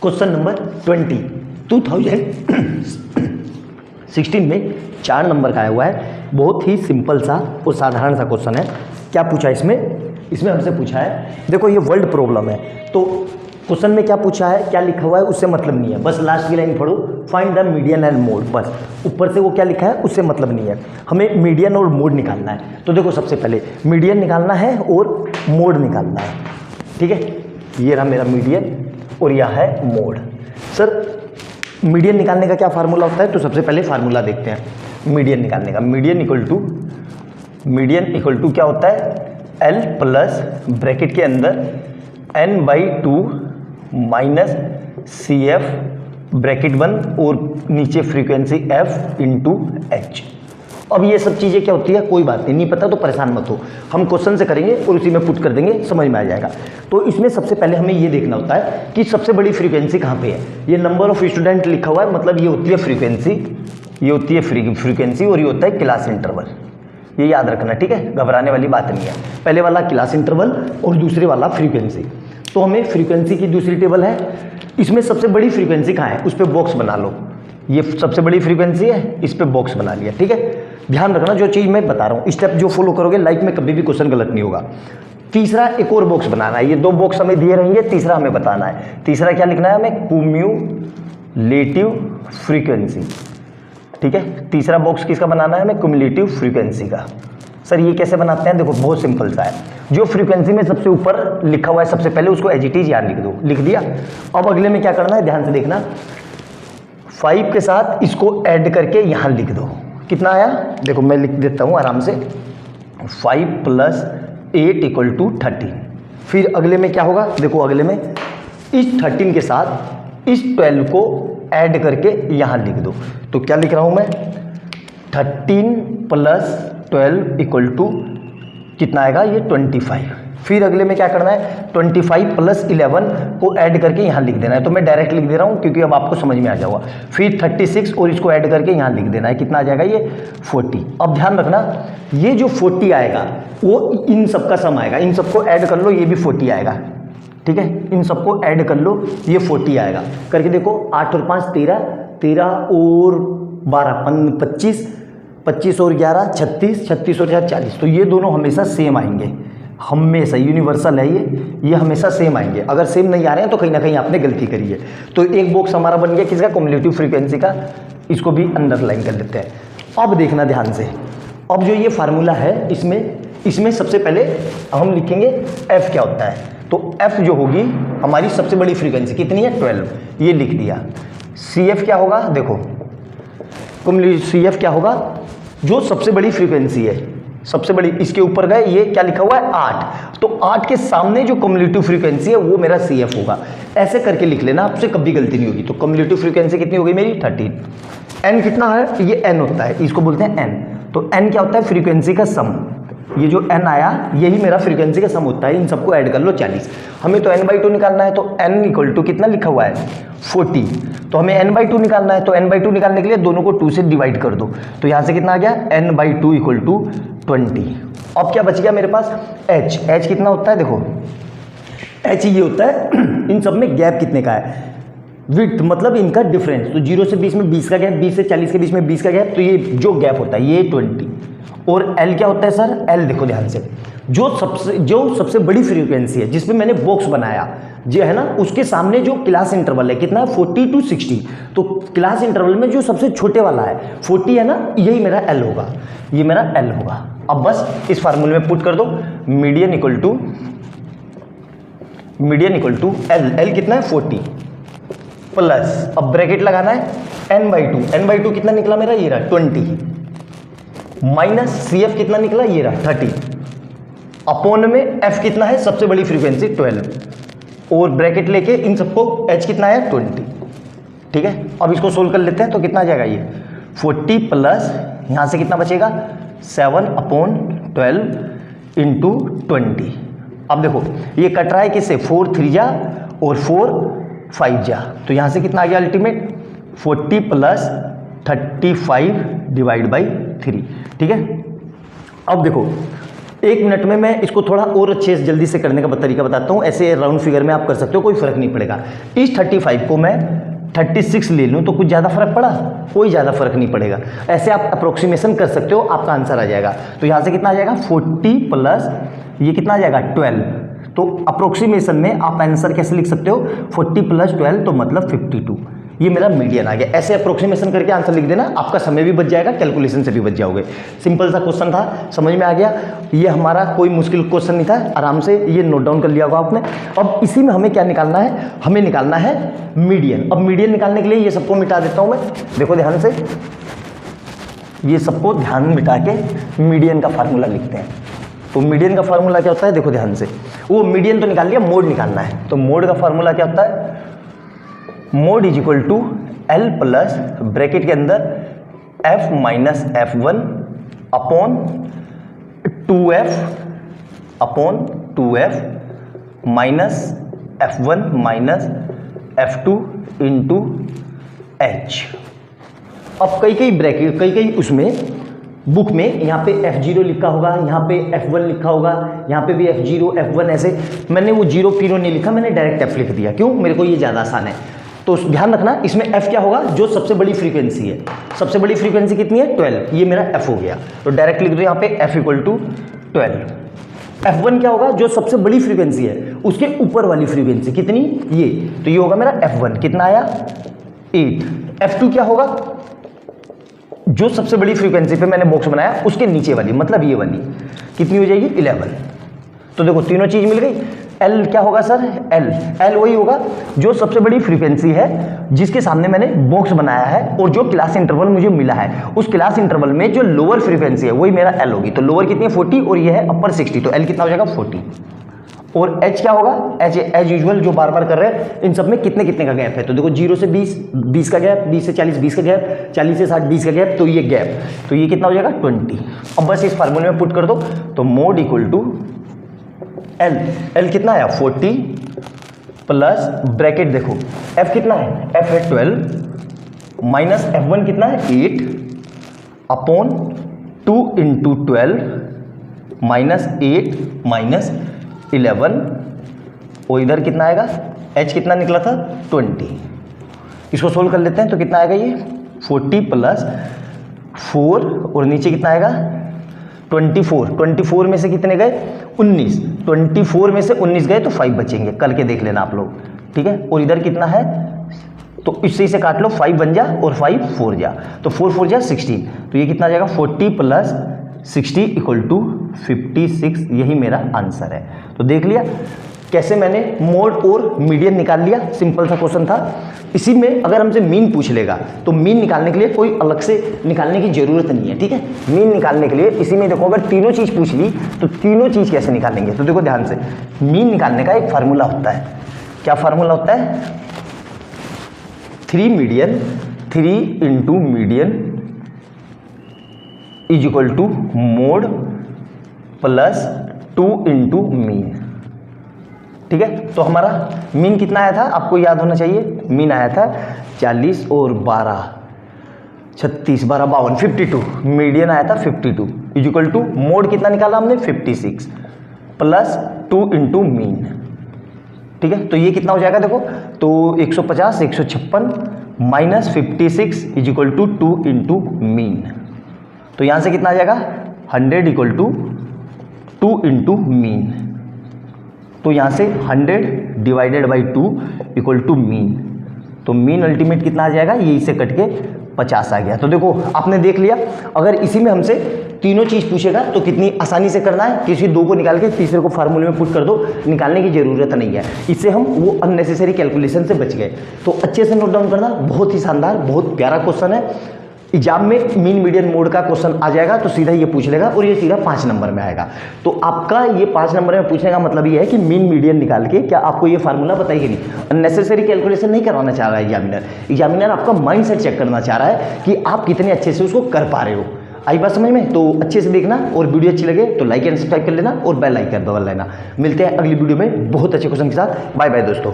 Question number 2016 में 4 number का आया हुआ है। बहुत ही सिंपल सा और साधारण सा क्वेश्चन है। क्या पूछा है इसमें हमसे पूछा है, देखो ये वर्ल्ड प्रॉब्लम है। तो क्वेश्चन में क्या पूछा है, क्या लिखा हुआ है उससे मतलब नहीं है, बस लास्ट की लाइन पढ़ो, find the median and mode. बस ऊपर से वो क्या लिखा है उससे मतलब नहीं है, हमें मीडियन और मोड निकालना है। तो देखो सबसे पहले मीडियन निकालना है और मोड निकालना है, ठीक है। ये रहा मेरा मीडियन और यह है मोड। सर मीडियन निकालने का क्या फार्मूला होता है, तो सबसे पहले फार्मूला देखते हैं मीडियन निकालने का। मीडियन इक्वल टू क्या होता है, L प्लस ब्रैकेट के अंदर n/2 माइनस CF ब्रैकेट 1 और नीचे फ्रीक्वेंसी F इंटू H। अब ये सब चीज़ें क्या होती है, कोई बात नहीं पता तो परेशान मत हो, हम क्वेश्चन से करेंगे और उसी में पुट कर देंगे, समझ में आ जाएगा। तो इसमें सबसे पहले हमें ये देखना होता है कि सबसे बड़ी फ्रीक्वेंसी कहाँ पे है। ये नंबर ऑफ स्टूडेंट लिखा हुआ है, मतलब ये होती है फ्रीक्वेंसी, ये होती है फ्रीक्वेंसी और ये होता है क्लास इंटरवल। ये याद रखना, ठीक है, घबराने वाली बात नहीं है। पहले वाला क्लास इंटरवल और दूसरे वाला फ्रीक्वेंसी। तो हमें फ्रीक्वेंसी की दूसरी टेबल है, इसमें सबसे बड़ी फ्रीक्वेंसी कहाँ है, उस पर बॉक्स बना लो। ये सबसे बड़ी फ्रीक्वेंसी है, इस पर बॉक्स बना लिया, ठीक है। ध्यान रखना जो चीज़ मैं बता रहा हूँ, स्टेप जो फॉलो करोगे लाइफ में कभी भी क्वेश्चन गलत नहीं होगा। तीसरा एक और बॉक्स बनाना है, ये 2 बॉक्स हमें दिए रहेंगे, तीसरा हमें बताना है। तीसरा क्या लिखना है हमें, क्युमुलेटिव फ्रीक्वेंसी, ठीक है। तीसरा बॉक्स किसका बनाना है हमें, क्युमुलेटिव फ्रीक्वेंसी का। सर ये कैसे बनाते हैं, देखो बहुत सिंपल सा है। जो फ्रीक्वेंसी में सबसे ऊपर लिखा हुआ है सबसे पहले उसको एज इट इज यहाँ लिख दो, लिख दिया। अब अगले में क्या करना है, ध्यान से देखना, 5 के साथ इसको ऐड करके यहाँ लिख दो। कितना आया, देखो मैं लिख देता हूँ आराम से, 5 + 8 = 13। फिर अगले में क्या होगा, देखो अगले में इस 13 के साथ इस 12 को ऐड करके यहाँ लिख दो। तो क्या लिख रहा हूँ मैं, 13 + 12 = कितना आएगा, ये 25। फिर अगले में क्या करना है, 25 + 11 को ऐड करके यहाँ लिख देना है। तो मैं डायरेक्ट लिख दे रहा हूँ क्योंकि अब आपको समझ में आ जाएगा। फिर 36 और इसको ऐड करके यहाँ लिख देना है, कितना आ जाएगा ये 40। अब ध्यान रखना, ये जो 40 आएगा वो इन सब का सम आएगा, इन सबको ऐड कर लो, ये भी 40 आएगा, ठीक है। इन सबको ऐड कर लो, ये 40 आएगा। करके देखो, 8 और 5 13, 13 और 12 25, 25 और 11 36, 36 और 4 40। तो ये दोनों हमेशा सेम आएंगे, हमेशा यूनिवर्सल है ये हमेशा सेम आएंगे। अगर सेम नहीं आ रहे हैं तो कहीं ना कहीं आपने गलती करी है। तो एक बॉक्स हमारा बन गया किसका, क्युमुलेटिव फ्रीक्वेंसी का, इसको भी अंडरलाइन कर लेते हैं। अब देखना ध्यान से, अब जो ये फार्मूला है इसमें सबसे पहले हम लिखेंगे F क्या होता है। तो F जो होगी हमारी सबसे बड़ी फ्रीक्वेंसी कितनी है, 12, ये लिख दिया। CF क्या होगा, देखो CF क्या होगा, जो सबसे बड़ी फ्रीक्वेंसी है, सबसे बड़ी, इसके ऊपर गए, ये क्या लिखा हुआ है 8, तो 8 के सामने जो क्युमुलेटिव फ्रीक्वेंसी है वो मेरा CF होगा। ऐसे करके लिख लेना, आपसे कभी गलती नहीं होगी। तो क्युमुलेटिव फ्रीक्वेंसी कितनी होगी मेरी, 13। n कितना है, ये n होता है, इसको बोलते हैं n। तो n क्या होता है, फ्रीक्वेंसी का सम। ये जो n आया यही मेरा फ्रीक्वेंसी का सम होता है, इन सबको ऐड कर लो 40। हमें तो n/2 निकालना है, तो n = कितना लिखा हुआ है 40। तो हमें n/2 निकालना है, तो n/2 निकालने के लिए दोनों को 2 से डिवाइड कर दो। तो यहाँ से कितना आ गया, n/2 = 20। अब क्या बच गया मेरे पास, h कितना होता है, देखो h ये होता है इन सब में गैप कितने का है, विड्थ मतलब इनका डिफरेंस। तो 0 से 20 में 20 का गैप, 20 से 40 के बीच में 20 का गैप, तो ये जो गैप होता है ये 20। और L क्या होता है सर, L देखो ध्यान से, जो सबसे बड़ी फ्रीक्वेंसी है जिसमें मैंने बॉक्स बनाया जो है ना, उसके सामने जो क्लास इंटरवल है कितना है, 40 to 60। तो क्लास इंटरवल में जो सबसे छोटे वाला है 40 है ना, यही मेरा L होगा, ये मेरा L होगा। अब बस इस फार्मूले में पुट कर दो, मीडियन इक्वल टू L कितना है 40 प्लस, अब ब्रैकेट लगाना है n/2 कितना निकला मेरा, ये रहा 20, माइनस CF कितना निकला, ये रहा 30, अपॉन में F कितना है, सबसे बड़ी फ्रीक्वेंसी 12, और ब्रैकेट लेके इन सबको H कितना है 20, ठीक है। अब इसको सोल्व कर लेते हैं, तो कितना आ जाएगा ये 40 प्लस यहाँ से कितना बचेगा 7/12 × 20। अब देखो ये कट रहा है किससे, 4 3 जा और 4 5 जा, तो यहाँ से कितना आ गया अल्टीमेट 40 + 35/3, ठीक है। अब देखो 1 मिनट में मैं इसको थोड़ा और अच्छे से जल्दी से करने का तरीका बताता हूँ। ऐसे राउंड फिगर में आप कर सकते हो, कोई फर्क नहीं पड़ेगा। इस 35 को मैं 36 ले लूँ तो कुछ ज़्यादा फर्क पड़ा? कोई ज़्यादा फर्क नहीं पड़ेगा। ऐसे आप अप्रोक्सीमेशन कर सकते हो, आपका आंसर आ जाएगा। तो यहाँ से कितना आ जाएगा 40 प्लस ये कितना आ जाएगा 12। तो अप्रोक्सीमेशन में आप आंसर कैसे लिख सकते हो 40 प्लस 12 तो मतलब 52। ये मेरा मीडियन आ गया। ऐसे अप्रोक्सीमेशन करके आंसर लिख देना, आपका समय भी बच जाएगा, कैलकुलेशन से भी बच जाओगे। सिंपल सा क्वेश्चन था, समझ में आ गया। ये हमारा कोई मुश्किल क्वेश्चन नहीं था, आराम से ये नोट डाउन कर लिया होगा आपने। अब इसी में हमें क्या निकालना है, हमें निकालना है मीडियन। अब मीडियन निकालने के लिए ये सबको मिटा देता हूँ मैं, देखो ध्यान से, ये सबको ध्यान मिटा के मीडियन का फार्मूला लिखते हैं। तो मीडियन का फार्मूला क्या होता है, देखो ध्यान से, वो मीडियन तो निकाल लिया, मोड निकालना है। तो मोड का फार्मूला क्या होता है, mode is equal to L plus bracket के अंदर F minus F1 upon 2F minus F1 minus F2 into H। अब कई ब्रैकेट कई उसमें बुक में यहाँ पे F0 लिखा होगा, यहाँ पे F1 लिखा होगा, यहाँ पे भी F0 F1 ऐसे। मैंने वो जीरो पीरो नहीं लिखा, मैंने डायरेक्ट F लिख दिया। क्यों, मेरे को ये ज़्यादा आसान है। तो ध्यान रखना, इसमें F क्या होगा, जो सबसे बड़ी फ्रीक्वेंसी है। सबसे बड़ी फ्रीक्वेंसी कितनी है 12, ये मेरा F हो गया। तो डायरेक्ट लिख दो यहाँ पे F इक्वल टू 12। F1 क्या होगा, जो सबसे बड़ी फ्रीक्वेंसी है, उसके ऊपर वाली फ्रीक्वेंसी कितनी, ये, तो ये होगा मेरा F1। कितना आया 8। F2 क्या होगा, जो सबसे बड़ी फ्रीक्वेंसी पे मैंने बॉक्स बनाया उसके नीचे वाली, मतलब ये वाली, कितनी हो जाएगी 11। तो देखो तीनों चीज मिल गई। एल क्या होगा सर, एल वही होगा जो सबसे बड़ी फ्रीक्वेंसी है जिसके सामने मैंने बॉक्स बनाया है, और जो क्लास इंटरवल मुझे मिला है उस क्लास इंटरवल में जो लोअर फ्रीक्वेंसी है वही मेरा एल होगी। तो लोअर कितनी है 40 और ये है अपर 60, तो एल कितना हो जाएगा 40। और एच क्या होगा, एज यूजुअल जो बार बार कर रहे हैं, इन सब में कितने कितने का गैप है। तो देखो 0 से 20, 20 का गैप, 20 से 40, 20 का गैप, 40 से 60, 20 का गैप, तो ये गैप, तो ये कितना हो जाएगा 20। अब बस इस फार्मूले में पुट कर दो, तो मोड इक्वल टू एल कितना है 40 प्लस ब्रैकेट, देखो एफ कितना है, एफ है 12 माइनस F1 कितना है 8 अपॉन 2 इंटू 12 माइनस 8 माइनस 11, और इधर कितना आएगा, H कितना निकला था 20। इसको सोल्व कर लेते हैं, तो कितना आएगा ये 40 प्लस 4 और नीचे कितना आएगा 24। 24 में से कितने गए 19, 24 में से 19 गए तो 5 बचेंगे, करके देख लेना आप लोग, ठीक है। और इधर कितना है, तो इससे इसे काट लो, 5 बन जा और 5 4 जा, तो 4 4 जा 16, तो ये कितना आ जाएगा 40 प्लस 60 इक्वल टू 56। यही मेरा आंसर है। तो देख लिया कैसे मैंने मोड और मीडियन निकाल लिया, सिंपल सा क्वेश्चन था। इसी में अगर हमसे मीन पूछ लेगा तो मीन निकालने के लिए कोई अलग से निकालने की जरूरत नहीं है, ठीक है। मीन निकालने के लिए इसी में देखो, अगर तीनों चीज़ पूछ ली तो तीनों चीज़ कैसे निकालेंगे, तो देखो ध्यान से, मीन निकालने का एक फार्मूला होता है। क्या फार्मूला होता है, 3 median 3 into median is equal to mode plus 2 into mean, ठीक है। तो हमारा मीन कितना आया था, आपको याद होना चाहिए, मीन आया था 40 और 12 36 12 52 52, मीडियन आया था 52 इज इक्वल टू मोड कितना निकाला हमने 56 प्लस 2 इंटू मीन, ठीक है। तो ये कितना हो जाएगा देखो, तो 150 156 minus 56 is equal to 2 into mean, तो यहां से कितना आ जाएगा 100 इक्वल टू 2 इंटू मीन, तो यहां से 100 divided by 2 equal to mean, तो मीन अल्टीमेट कितना आ जाएगा, ये इसे कट के 50 आ गया। तो देखो आपने देख लिया, अगर इसी में हमसे तीनों चीज पूछेगा तो कितनी आसानी से करना है, किसी दो को निकाल के तीसरे को फार्मूले में पुट कर दो, निकालने की जरूरत नहीं है। इससे हम वो अननेसेसरी कैलकुलेशन से बच गए। तो अच्छे से नोट डाउन करना, बहुत ही शानदार, बहुत प्यारा क्वेश्चन है। एग्जाम में मीन मीडियन मोड का क्वेश्चन आ जाएगा तो सीधा ये पूछ लेगा, और ये सीधा 5 नंबर में आएगा। तो आपका ये 5 नंबर में पूछने का मतलब ये है कि मीन मीडियन निकाल के क्या आपको ये फार्मूला बताइए नहीं, अननेसेसरी कैलकुलेशन नहीं करवाना चाह रहा है एग्जामिनर। एग्जामिनर आपका माइंडसेट चेक करना चाह रहा है कि आप कितने अच्छे से उसको कर पा रहे हो। आई बात समझ में, तो अच्छे से देखना, और वीडियो अच्छी लगे तो लाइक एंड सब्सक्राइब कर लेना और बेल आइकन दबा लेना। मिलते हैं अगली वीडियो में बहुत अच्छे क्वेश्चन के साथ। बाय बाय दोस्तों।